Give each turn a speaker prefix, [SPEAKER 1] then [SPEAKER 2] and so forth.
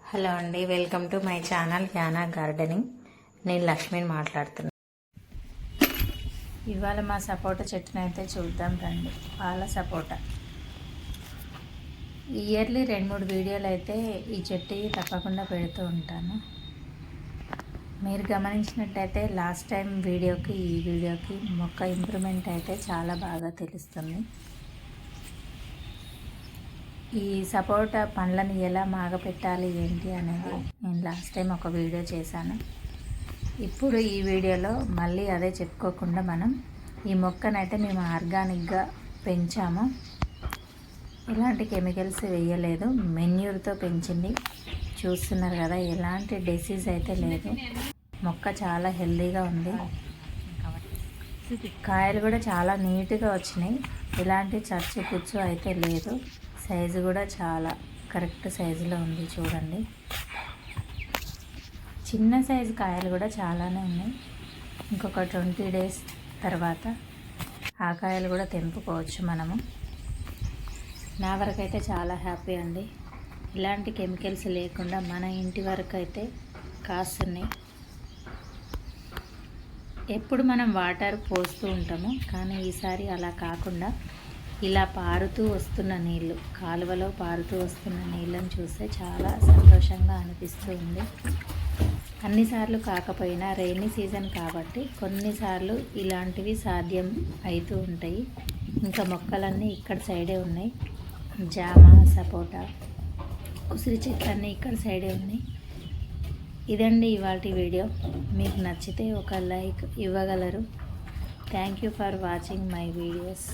[SPEAKER 1] Hello అండి, welcome to my channel Yana gardening. నేను లక్ష్మిని మాట్లాడుతున్నాను. ఇవాళ మా సపోటా చెట్టుని అయితే చూద్దాం రండి. పాల సపోటా. ఇయర్లీ 2-3 వీడియోలు అయితే ఈ చెట్టు తప్పకుండా పెడుతూ ఉంటాను. మీరు గమనించినట్టయితే లాస్ట్ టైం వీడియోకి ఈ వీడియోకి మొక్క ఇంప్రూవ్మెంట్ అయితే చాలా బాగా తెలుస్తుంది. ఈ సపోటా పండ్లను ఎలా మాగపెట్టాలి ఏంటి అనేది నేను లాస్ట్ టైం ఒక వీడియో చేశాను. ఇప్పుడు ఈ వీడియోలో మళ్ళీ అదే చెప్పుకోకుండా మనం ఈ మొక్కనైతే మేము ఆర్గానిక్గా పెంచాము. ఎలాంటి కెమికల్స్ వేయలేదు, మెన్యూర్తో పెంచింది. చూస్తున్నారు కదా, ఎలాంటి డిసీజ్ అయితే లేదు. మొక్క చాలా హెల్తీగా ఉంది. కాయలు కూడా చాలా నీట్గా వచ్చినాయి. ఎలాంటి చచ్చు పుచ్చు అయితే లేదు. సైజు కూడా చాలా కరెక్ట్ సైజులో ఉంది. చూడండి, చిన్న సైజు కాయలు కూడా చాలానే ఉన్నాయి. ఇంకొక 20 days తర్వాత ఆ కాయలు కూడా తెంపుకోవచ్చు మనము. నా వరకు అయితే చాలా హ్యాపీ అండి. ఇలాంటి కెమికల్స్ లేకుండా మన ఇంటి వరకు అయితే కాస్తున్నాయి. ఎప్పుడు మనం వాటర్ పోస్తూ ఉంటాము, కానీ ఈసారి అలా కాకుండా ఇలా పారుతూ వస్తున్న నీళ్ళు, కాలువలో పారుతూ వస్తున్న నీళ్ళని చూస్తే చాలా సంతోషంగా అనిపిస్తూ ఉంది. అన్నిసార్లు కాకపోయినా రైనీ సీజన్ కాబట్టి కొన్నిసార్లు ఇలాంటివి సాధ్యం అవుతూ ఉంటాయి. ఇంకా మొక్కలన్నీ ఇక్కడ సైడే ఉన్నాయి. జామ, సపోటా, ఉసిరి చెట్లన్నీ ఇక్కడ సైడే ఉన్నాయి. ఇదండి ఇవాల్టి వీడియో. మీకు నచ్చితే ఒక లైక్ ఇవ్వగలరు. Thank you for watching my videos.